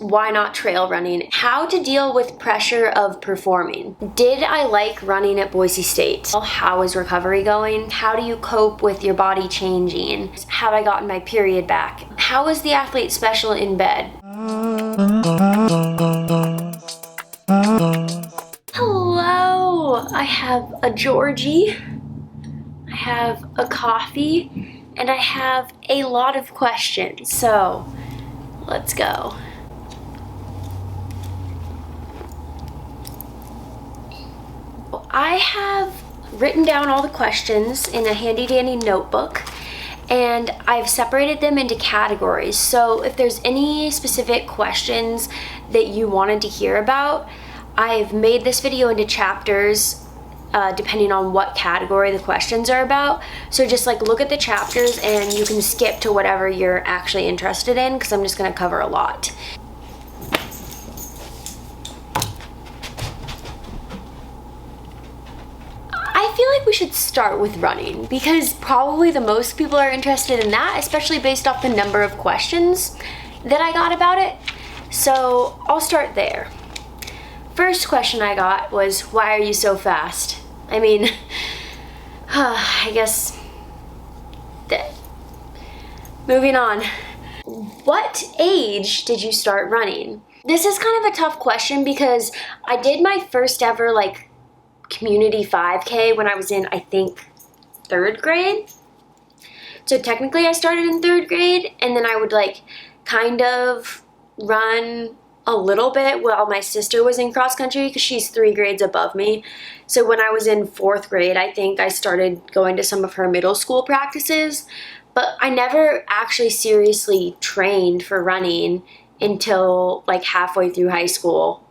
why not trail running? How to deal with pressure of performing. Did I like running at Boise State? How is recovery going? How do you cope with your body changing? Have I gotten my period back? How is the athlete special in bed? Hello! I have a Georgie, I have a coffee, and I have a lot of questions. So, let's go. I have written down all the questions in a handy dandy notebook, and I've separated them into categories. So if there's any specific questions that you wanted to hear about, I've made this video into chapters depending on what category the questions are about. So just like look at the chapters and you can skip to whatever you're actually interested in, because I'm just going to cover a lot. I feel like we should start with running because probably the most people are interested in that, especially based off the number of questions that I got about it. So I'll start there. First question I got was, why are you so fast? I mean, I guess moving on. What age did you start running? This is kind of a tough question because I did my first ever like community 5K when I was in, I think, 3rd grade. So technically I started in 3rd grade, and then I would like kind of run a little bit while my sister was in cross country because she's 3 grades above me. So when I was in 4th grade, I think I started going to some of her middle school practices, but I never actually seriously trained for running until like halfway through high school.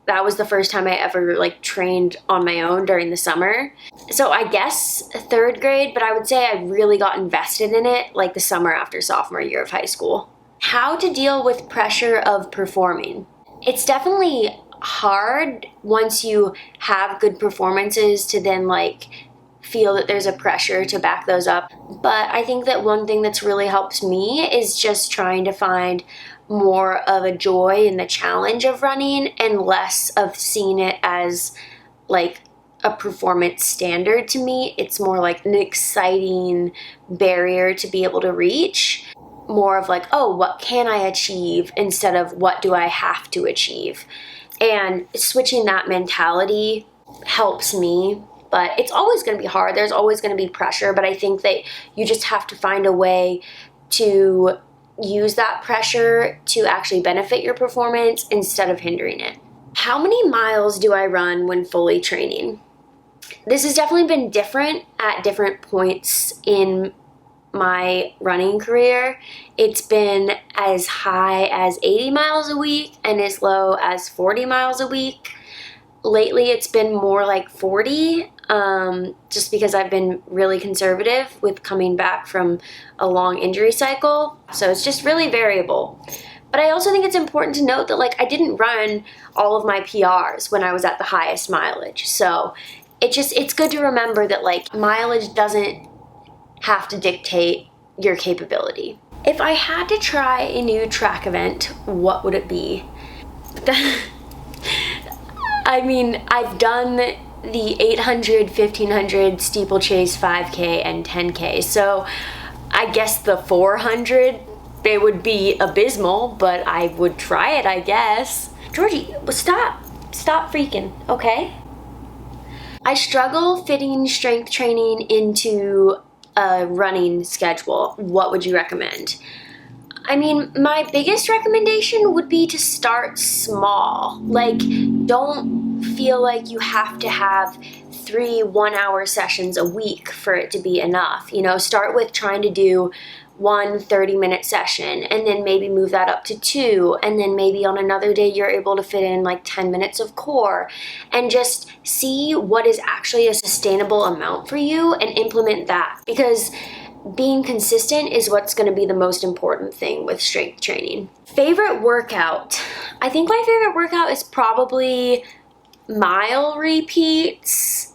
That was the first time I ever like trained on my own during the summer. So I guess 3rd grade, but I would say I really got invested in it like the summer after sophomore year of high school. How to deal with pressure of performing. It's definitely hard once you have good performances to then like feel that there's a pressure to back those up. But I think that one thing that's really helped me is just trying to find more of a joy in the challenge of running and less of seeing it as like a performance standard to me. It's more like an exciting barrier to be able to reach. More of like, oh, what can I achieve instead of what do I have to achieve? And switching that mentality helps me, but it's always going to be hard. There's always going to be pressure, but I think that you just have to find a way to use that pressure to actually benefit your performance instead of hindering it. How many miles do I run when fully training? This has definitely been different at different points in my running career. It's been as high as 80 miles a week and as low as 40 miles a week. Lately it's been more like 40, just because I've been really conservative with coming back from a long injury cycle. So it's just really variable. But I also think it's important to note that like I didn't run all of my PRs when I was at the highest mileage. So it's good to remember that like mileage doesn't have to dictate your capability. If I had to try a new track event, what would it be? I mean, I've done the 800, 1500, steeplechase, 5K, and 10K. So I guess the 400, it would be abysmal, but I would try it, I guess. Georgie, stop freaking, okay? I struggle fitting strength training into a running schedule. What would you recommend? I mean, my biggest recommendation would be to start small. Like, don't feel like you have to have 3 1-hour sessions a week for it to be enough. You know, start with trying to do 1 30-minute session and then maybe move that up to 2, and then maybe on another day you're able to fit in like 10 minutes of core, and just see what is actually a sustainable amount for you and implement that, because being consistent is what's going to be the most important thing with strength training. Favorite workout? I think my favorite workout is probably mile repeats.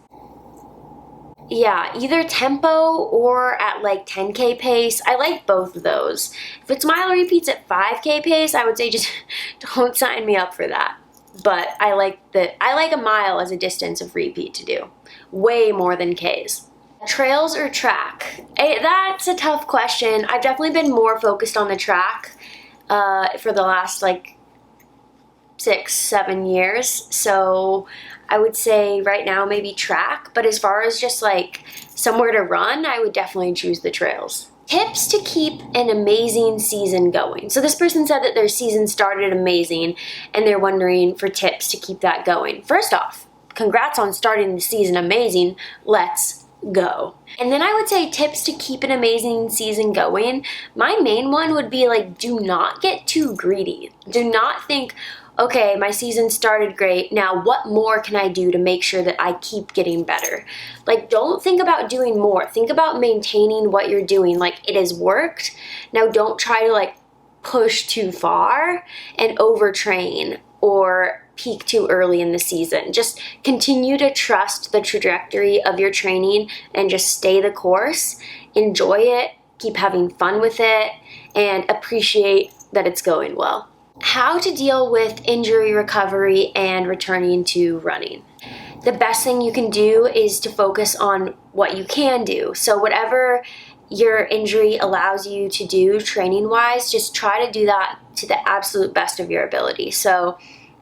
Yeah, either tempo or at like 10K pace. I like both of those. If it's mile repeats at 5K pace, I would say just don't sign me up for that. But I like a mile as a distance of repeat to do. Way more than Ks. Trails or track? That's a tough question. I've definitely been more focused on the track for the last like 6-7 years, so I would say right now maybe track, but as far as just like somewhere to run, I would definitely choose the trails. Tips to keep an amazing season going. So this person said that their season started amazing and they're wondering for tips to keep that going. First off, congrats on starting the season amazing. Let's go. And then I would say tips to keep an amazing season going. My main one would be like, do not get too greedy. Do not think, okay, my season started great. Now what more can I do to make sure that I keep getting better? Like, don't think about doing more. Think about maintaining what you're doing. Like, it has worked. Now don't try to like push too far and overtrain or peak too early in the season. Just continue to trust the trajectory of your training and just stay the course. Enjoy it, keep having fun with it, and appreciate that it's going well. How to deal with injury recovery and returning to running. The best thing you can do is to focus on what you can do. So whatever your injury allows you to do training-wise, just try to do that to the absolute best of your ability. So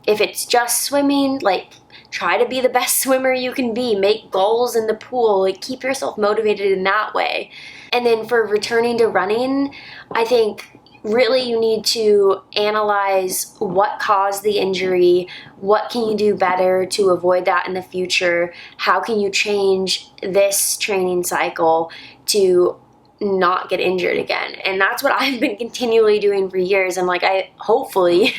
if it's just swimming, like try to be the best swimmer you can be. Make goals in the pool. Like keep yourself motivated in that way. And then for returning to running, I think really you need to analyze what caused the injury, what can you do better to avoid that in the future, how can you change this training cycle to not get injured again. And that's what I've been continually doing for years, and like I hopefully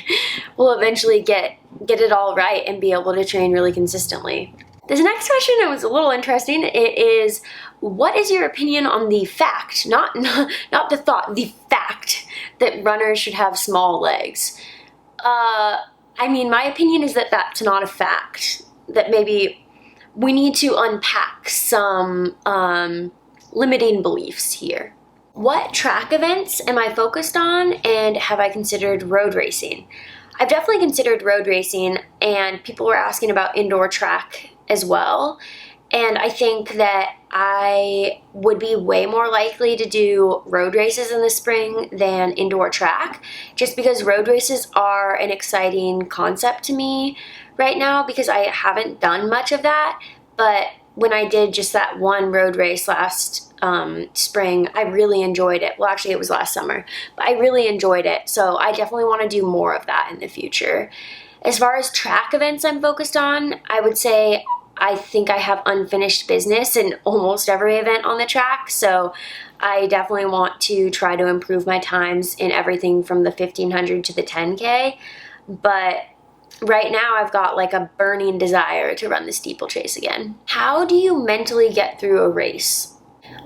will eventually get it all right and be able to train really consistently. This next question was a little interesting. It is, what is your opinion on the fact, not the thought, the fact that runners should have small legs? I mean, my opinion is that that's not a fact, that maybe we need to unpack some limiting beliefs here. What track events am I focused on, and have I considered road racing? I've definitely considered road racing, and people were asking about indoor track as well. And I think that I would be way more likely to do road races in the spring than indoor track, just because road races are an exciting concept to me right now because I haven't done much of that. But when I did just that one road race last spring, I really enjoyed it. Well, actually it was last summer, but I really enjoyed it. So I definitely want to do more of that in the future. As far as track events I'm focused on, I would say I think I have unfinished business in almost every event on the track. So I definitely want to try to improve my times in everything from the 1500 to the 10K. But right now I've got like a burning desire to run the steeplechase again. How do you mentally get through a race?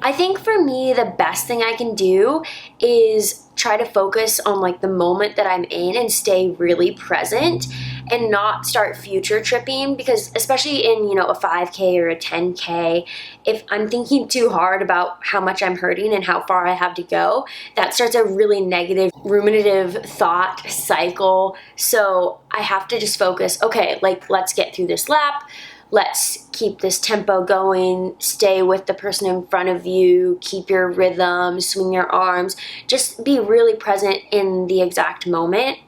I think for me, the best thing I can do is try to focus on like the moment that I'm in and stay really present and not start future tripping, because especially in, a 5K or a 10K, if I'm thinking too hard about how much I'm hurting and how far I have to go, that starts a really negative ruminative thought cycle. So I have to just focus, okay, like let's get through this lap. Let's keep this tempo going, stay with the person in front of you, keep your rhythm, swing your arms, just be really present in the exact moment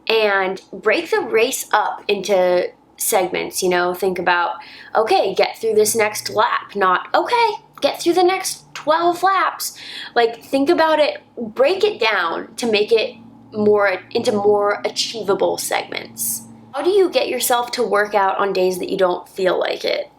and break the race up into segments, think about, okay, get through this next lap, not, okay, get through the next 12 laps. Like think about it, break it down to make it into more achievable segments. How do you get yourself to work out on days that you don't feel like it?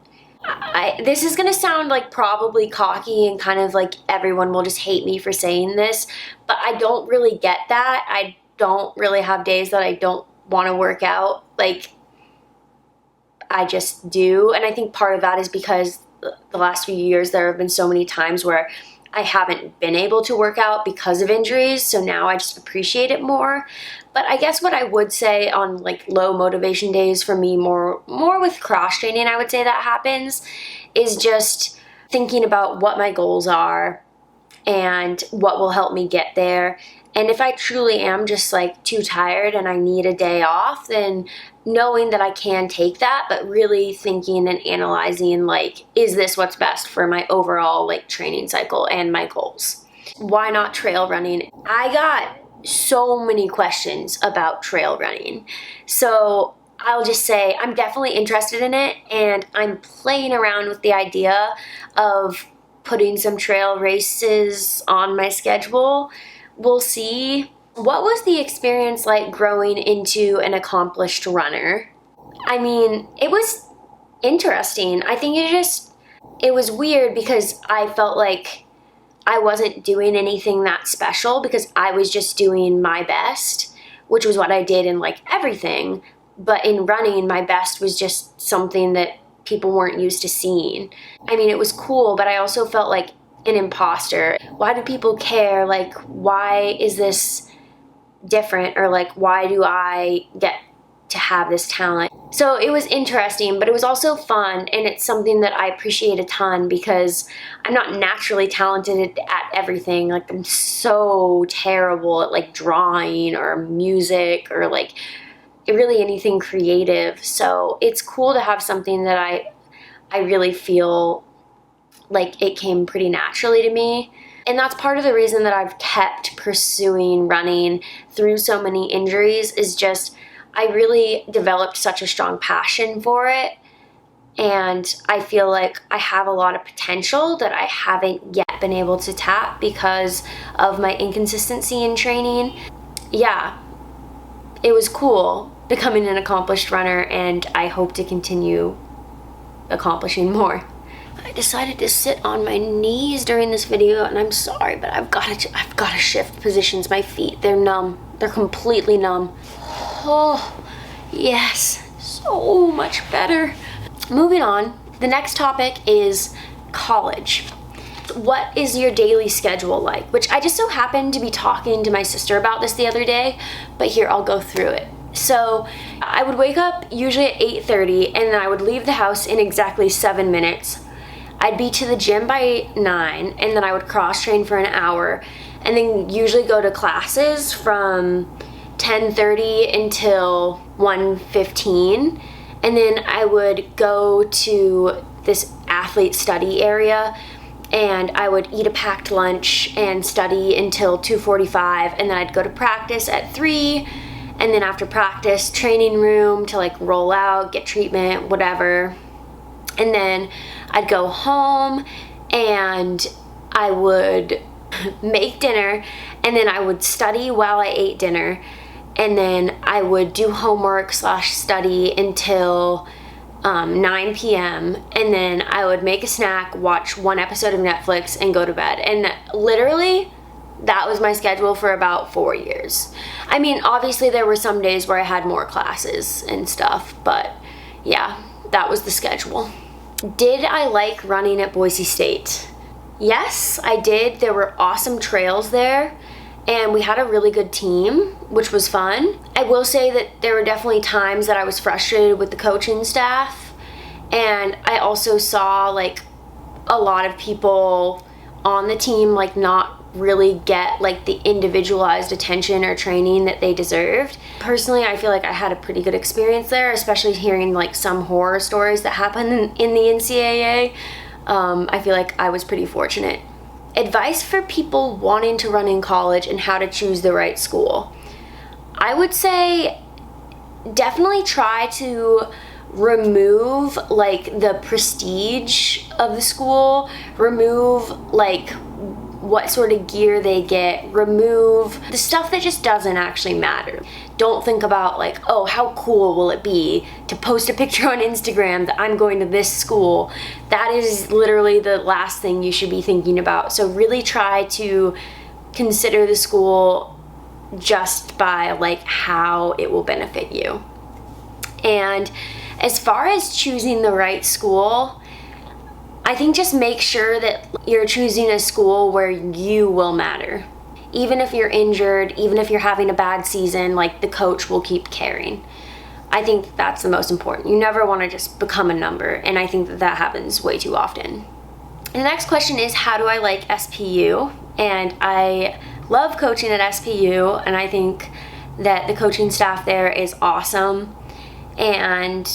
This is going to sound like probably cocky and kind of like everyone will just hate me for saying this, but I don't really get that. I don't really have days that I don't want to work out. Like, I just do. And I think part of that is because the last few years there have been so many times where I haven't been able to work out because of injuries, so now I just appreciate it more. But I guess what I would say on like low motivation days for me, more with cross training, I would say that happens, is just thinking about what my goals are and what will help me get there. And if I truly am just like too tired and I need a day off, then knowing that I can take that, but really thinking and analyzing, like, is this what's best for my overall like training cycle and my goals? Why not trail running? I got so many questions about trail running. So I'll just say I'm definitely interested in it, and I'm playing around with the idea of putting some trail races on my schedule. We'll see. What was the experience like growing into an accomplished runner? I mean, it was interesting. I think it was weird because I felt like I wasn't doing anything that special because I was just doing my best, which was what I did in like everything. But in running, my best was just something that people weren't used to seeing. I mean, it was cool, but I also felt like an imposter. Why do people care? Like, why is this different? Or like, why do I get to have this talent? So it was interesting, but it was also fun, and it's something that I appreciate a ton because I'm not naturally talented at everything. Like, I'm so terrible at like drawing or music or like really anything creative. So it's cool to have something that I really feel like it came pretty naturally to me. And that's part of the reason that I've kept pursuing running through so many injuries, is just I really developed such a strong passion for it. And I feel like I have a lot of potential that I haven't yet been able to tap because of my inconsistency in training. Yeah, it was cool becoming an accomplished runner, and I hope to continue accomplishing more. I decided to sit on my knees during this video, and I'm sorry, but I've got to shift positions. My feet, they're numb. They're completely numb. Oh, yes, so much better. Moving on, the next topic is college. What is your daily schedule like? Which I just so happened to be talking to my sister about this the other day, but here, I'll go through it. So I would wake up usually at 8:30, and then I would leave the house in exactly 7 minutes. I'd be to the gym by 9, and then I would cross train for an hour, and then usually go to classes from 10:30 until 1:15, and then I would go to this athlete study area, and I would eat a packed lunch and study until 2:45, and then I'd go to practice at 3, and then after practice, training room to like roll out, get treatment, whatever. And then I'd go home and I would make dinner, and then I would study while I ate dinner, and then I would do homework / study until 9 p.m. and then I would make a snack, watch one episode of Netflix, and go to bed. And literally, that was my schedule for about 4 years. I mean, obviously there were some days where I had more classes and stuff, but yeah, that was the schedule. Did I like running at Boise State? Yes, I did. There were awesome trails there, and we had a really good team, which was fun. I will say that there were definitely times that I was frustrated with the coaching staff, and I also saw like a lot of people on the team like not really get like the individualized attention or training that they deserved. Personally, I feel like I had a pretty good experience there, especially hearing like some horror stories that happened in the NCAA. I feel like I was pretty fortunate. Advice for people wanting to run in college and how to choose the right school. I would say definitely try to remove like the prestige of the school, remove like what sort of gear they get, remove the stuff that just doesn't actually matter. Don't think about like, oh, how cool will it be to post a picture on Instagram that I'm going to this school. That is literally the last thing you should be thinking about. So really try to consider the school just by like how it will benefit you. And as far as choosing the right school, I think just make sure that you're choosing a school where you will matter. Even if you're injured, even if you're having a bad season, like the coach will keep caring. I think that's the most important. You never want to just become a number, and I think that happens way too often. And the next question is, how do I like SPU? And I love coaching at SPU, and I think that the coaching staff there is awesome. And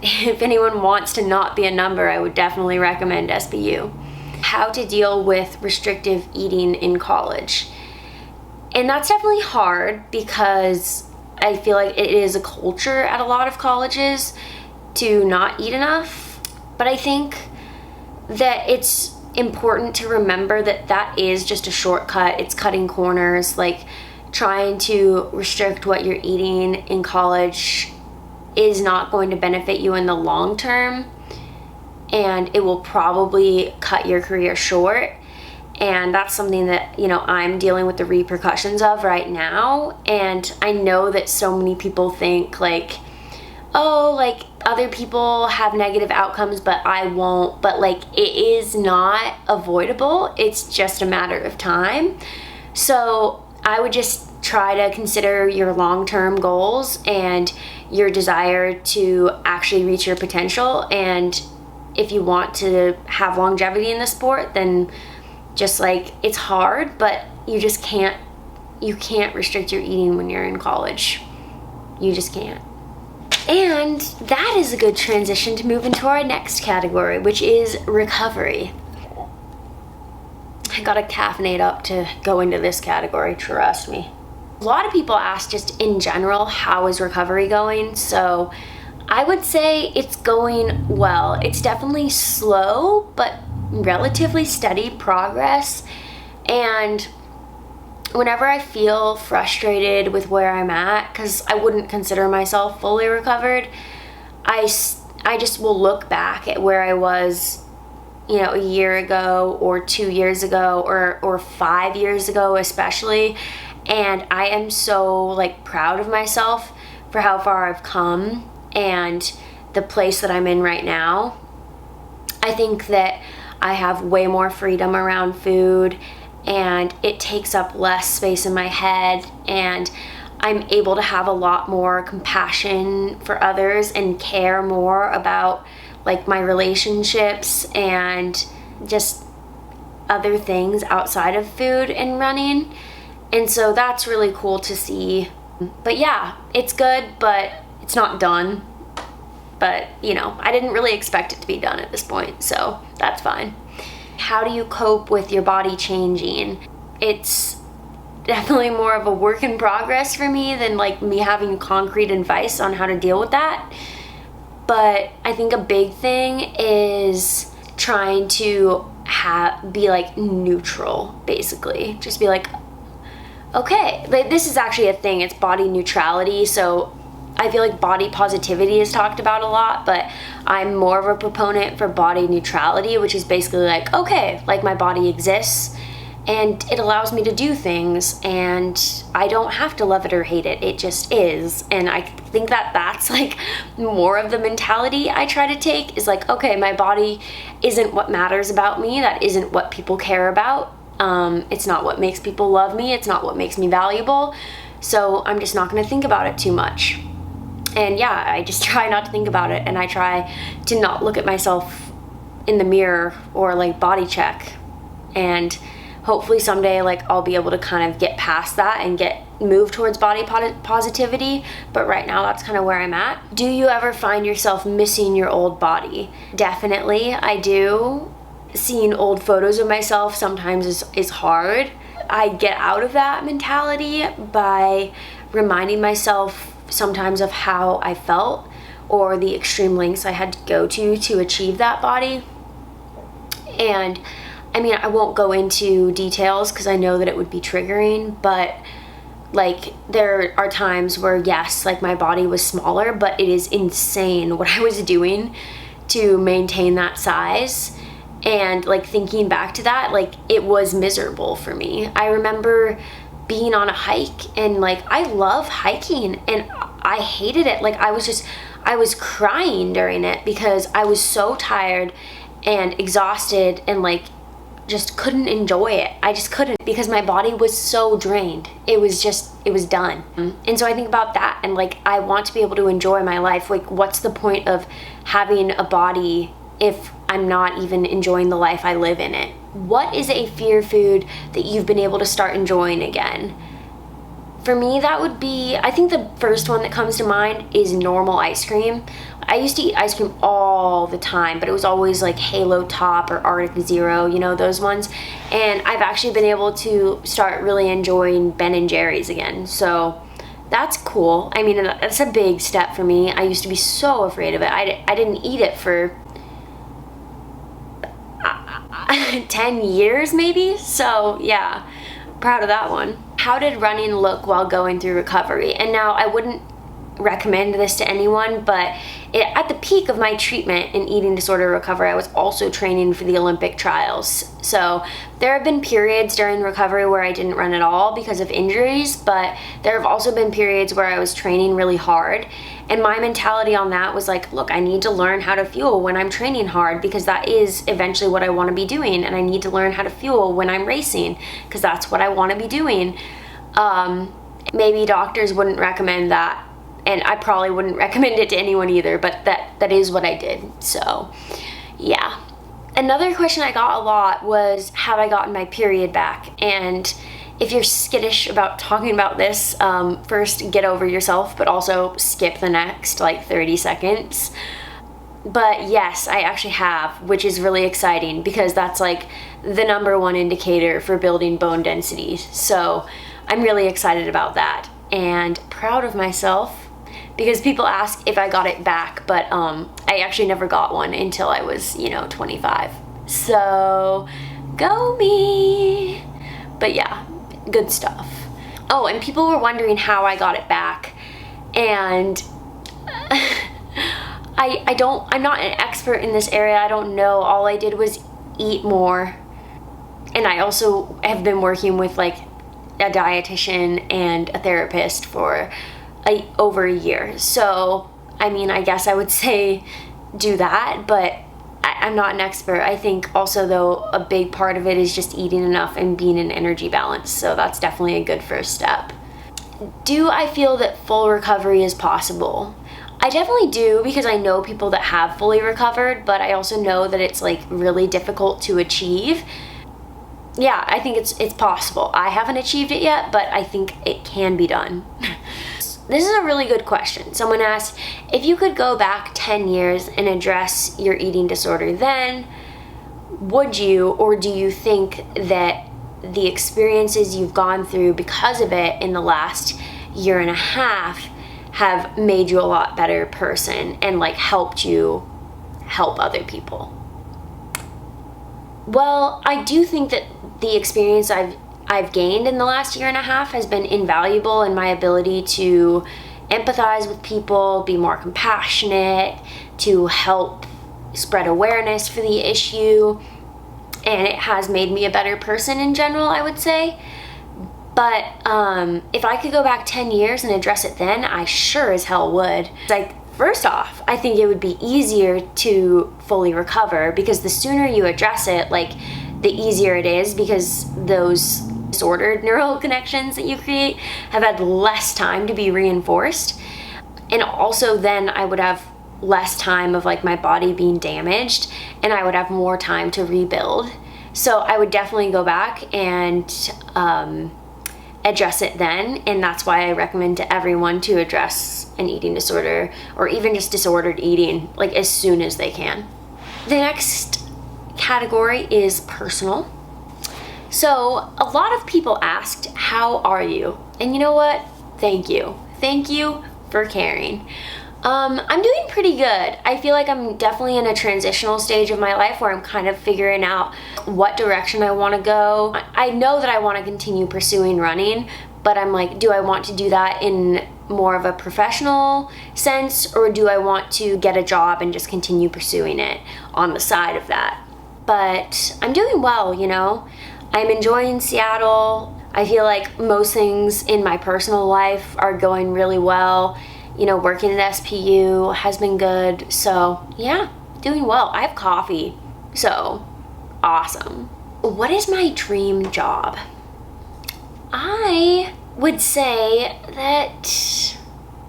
if anyone wants to not be a number, I would definitely recommend SPU. How to deal with restrictive eating in college. And that's definitely hard because I feel like it is a culture at a lot of colleges to not eat enough. But I think that it's important to remember that that is just a shortcut. It's cutting corners. Like, trying to restrict what you're eating in college is not going to benefit you in the long term, and it will probably cut your career short. And that's something that, you know, I'm dealing with the repercussions of right now. And I know that so many people think like, oh, like other people have negative outcomes, but I won't. But like, it is not avoidable. It's just a matter of time. So I would just try to consider your long-term goals and your desire to actually reach your potential. And if you want to have longevity in the sport, then just like, it's hard, but you can't restrict your eating when you're in college. You just can't. And that is a good transition to move into our next category, which is recovery. I gotta caffeinate up to go into this category, trust me. A lot of people ask just in general, how is recovery going? So I would say it's going well. It's definitely slow, but relatively steady progress. And whenever I feel frustrated with where I'm at, because I wouldn't consider myself fully recovered, I just will look back at where I was, you know, a year ago or 2 years ago or 5 years ago especially, and I am so like proud of myself for how far I've come and the place that I'm in right now. I think that I have way more freedom around food, and it takes up less space in my head, and I'm able to have a lot more compassion for others and care more about like my relationships and just other things outside of food and running. And so that's really cool to see. But yeah, it's good, but it's not done. But, you know, I didn't really expect it to be done at this point, so that's fine. How do you cope with your body changing? It's definitely more of a work in progress for me than like me having concrete advice on how to deal with that. But I think a big thing is trying to be like neutral, basically. Just be like, okay, like, this is actually a thing, it's body neutrality. So I feel like body positivity is talked about a lot, but I'm more of a proponent for body neutrality, which is basically like, okay, like my body exists and it allows me to do things and I don't have to love it or hate it. It just is. And I think that that's like more of the mentality I try to take, is like, okay, my body isn't what matters about me. That isn't what people care about. It's not what makes people love me. It's not what makes me valuable. So I'm just not going to think about it too much. And yeah, I just try not to think about it, and I try to not look at myself in the mirror or like body check. And hopefully someday like I'll be able to kind of get past that and move towards body positivity. But right now that's kind of where I'm at. Do you ever find yourself missing your old body? Definitely, I do. Seeing old photos of myself sometimes is hard. I get out of that mentality by reminding myself sometimes of how I felt or the extreme lengths I had to go to achieve that body. And I mean, I won't go into details because I know that it would be triggering, but like there are times where yes, like my body was smaller, but it is insane what I was doing to maintain that size. And like thinking back to that, like it was miserable for me. I remember being on a hike, and like I love hiking, and I hated it. Like I was crying during it because I was so tired and exhausted and like just couldn't enjoy it. I just couldn't, because my body was so drained. It was done. And so I think about that, and like I want to be able to enjoy my life. Like, what's the point of having a body if I'm not even enjoying the life I live in it. What is a fear food that you've been able to start enjoying again? For me, that would be, I think the first one that comes to mind is normal ice cream. I used to eat ice cream all the time, but it was always like Halo Top or Arctic Zero, you know, those ones. And I've actually been able to start really enjoying Ben & Jerry's again. So that's cool. I mean, that's a big step for me. I used to be so afraid of it. I didn't eat it for 10 years maybe. So yeah, proud of that one. How did running look while going through recovery? And now I wouldn't recommend this to anyone, but at the peak of my treatment in eating disorder recovery, I was also training for the Olympic trials. So there have been periods during recovery where I didn't run at all because of injuries, but there have also been periods where I was training really hard. And my mentality on that was like, look, I need to learn how to fuel when I'm training hard because that is eventually what I want to be doing. And I need to learn how to fuel when I'm racing because that's what I want to be doing. Maybe doctors wouldn't recommend that, and I probably wouldn't recommend it to anyone either, but that is what I did. So yeah. Another question I got a lot was, have I gotten my period back? And if you're skittish about talking about this, first get over yourself, but also skip the next like 30 seconds. But yes, I actually have, which is really exciting because that's like the #1 indicator for building bone density. So I'm really excited about that and proud of myself because people ask if I got it back, but I actually never got one until I was, 25. So go me. But yeah, good stuff. Oh, and people were wondering how I got it back. And I'm not an expert in this area. I don't know. All I did was eat more. And I also have been working with like a dietitian and a therapist for over a year. So, I mean, I guess I would say do that, but I'm not an expert. I think also though, a big part of it is just eating enough and being in energy balance. So that's definitely a good first step. Do I feel that full recovery is possible? I definitely do because I know people that have fully recovered, but I also know that it's like really difficult to achieve. Yeah, I think it's possible. I haven't achieved it yet, but I think it can be done. This is a really good question. Someone asked, if you could go back 10 years and address your eating disorder then, would you, or do you think that the experiences you've gone through because of it in the last year and a half have made you a lot better person and like helped you help other people? Well, I do think that the experience I've gained in the last year and a half has been invaluable in my ability to empathize with people, be more compassionate, to help spread awareness for the issue, and it has made me a better person in general, I would say. But if I could go back 10 years and address it then, I sure as hell would. Like, first off, I think it would be easier to fully recover because the sooner you address it, like, the easier it is because those disordered neural connections that you create have had less time to be reinforced. And also then I would have less time of like my body being damaged and I would have more time to rebuild. So I would definitely go back and address it then, and that's why I recommend to everyone to address an eating disorder or even just disordered eating like as soon as they can. The next category is personal. So a lot of people asked, how are you? And you know what? Thank you. Thank you for caring. I'm doing pretty good. I feel like I'm definitely in a transitional stage of my life where I'm kind of figuring out what direction I want to go. I know that I want to continue pursuing running, but I'm like, do I want to do that in more of a professional sense, or do I want to get a job and just continue pursuing it on the side of that? But I'm doing well, I'm enjoying Seattle. I feel like most things in my personal life are going really well. Working at SPU has been good. So yeah, doing well. I have coffee, so awesome. What is my dream job? I would say that,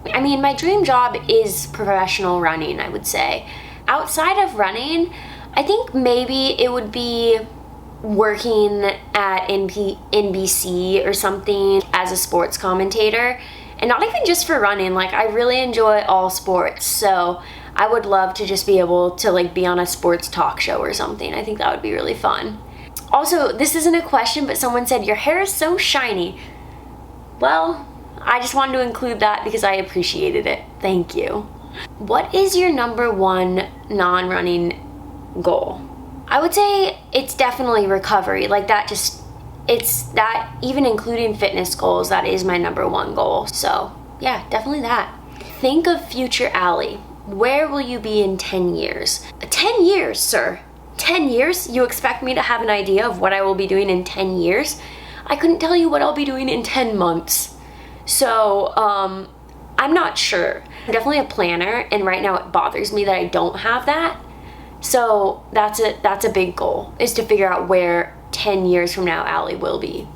my dream job is professional running, I would say. Outside of running, I think maybe it would be working at NBC or something as a sports commentator, and not even just for running. Like, I really enjoy all sports, so I would love to just be able to like be on a sports talk show or something. I think that would be really fun. Also, this isn't a question, but someone said your hair is so shiny. Well, I just wanted to include that because I appreciated it. Thank you. What is your number one non-running goal? I would say it's definitely recovery. Like that it's that, even including fitness goals, that is my number one goal. So yeah, definitely that. Think of future Allie. Where will you be in 10 years? 10 years, sir. 10 years? You expect me to have an idea of what I will be doing in 10 years? I couldn't tell you what I'll be doing in 10 months. So, I'm not sure. I'm definitely a planner, and right now it bothers me that I don't have that. So that's a big goal, is to figure out where 10 years from now Allie will be.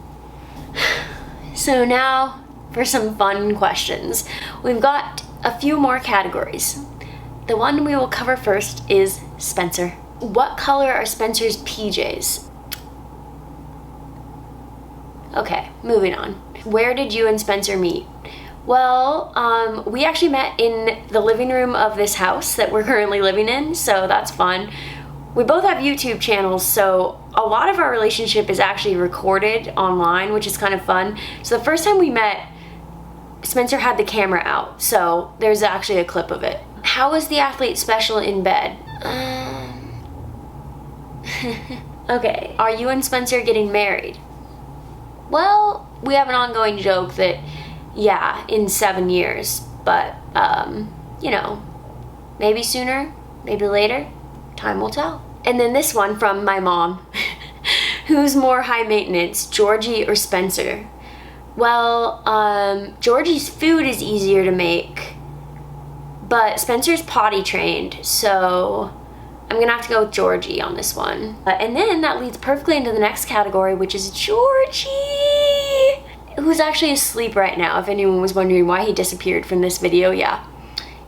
So now for some fun questions. We've got a few more categories. The one we will cover first is Spencer. What color are Spencer's PJs? Okay, moving on. Where did you and Spencer meet? Well, we actually met in the living room of this house that we're currently living in, so that's fun. We both have YouTube channels, so a lot of our relationship is actually recorded online, which is kind of fun. So the first time we met, Spencer had the camera out, so there's actually a clip of it. How was the athlete special in bed? Okay, are you and Spencer getting married? Well, we have an ongoing joke that, yeah, in 7 years, but, you know, maybe sooner, maybe later, time will tell. And then this one from my mom. Who's more high maintenance, Georgie or Spencer? Well, Georgie's food is easier to make, but Spencer's potty trained, so I'm gonna have to go with Georgie on this one. And then that leads perfectly into the next category, which is Georgie, who's actually asleep right now. If anyone was wondering why he disappeared from this video, yeah,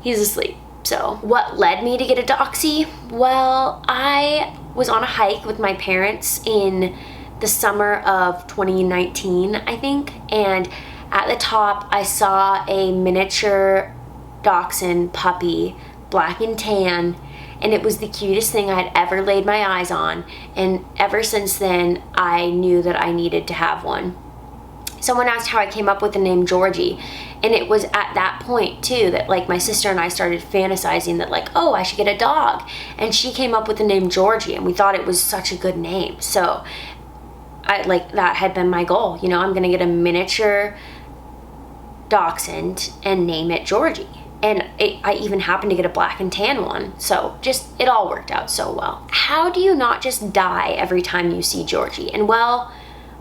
he's asleep. So what led me to get a doxy? Well, I was on a hike with my parents in the summer of 2019, I think, and at the top I saw a miniature dachshund puppy, black and tan, and it was the cutest thing I had ever laid my eyes on, and ever since then I knew that I needed to have one. Someone asked how I came up with the name Georgie, and it was at that point too that like my sister and I started fantasizing that like, oh, I should get a dog, and she came up with the name Georgie, and we thought it was such a good name. So that had been my goal, you know, I'm gonna get a miniature dachshund and name it Georgie. And I even happened to get a black and tan one, so just it all worked out so well. How do you not just die every time you see Georgie? And well,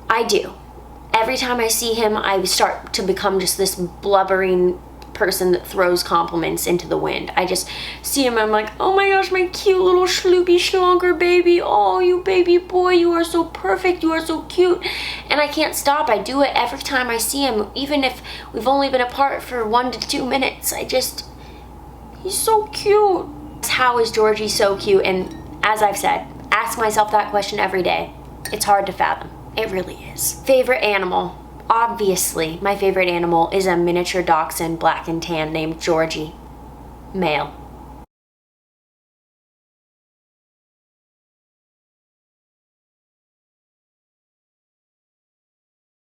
I do. Every time I see him, I start to become just this blubbering person that throws compliments into the wind. I just see him, I'm like, oh my gosh, my cute little schloopy schlonker baby. Oh, you baby boy, you are so perfect, you are so cute. And I can't stop. I do it every time I see him, even if we've only been apart for 1 to 2 minutes. He's so cute. How is Georgie so cute? And as I've said, ask myself that question every day. It's hard to fathom. It really is. Favorite animal? Obviously, my favorite animal is a miniature dachshund, black and tan, named Georgie. Male.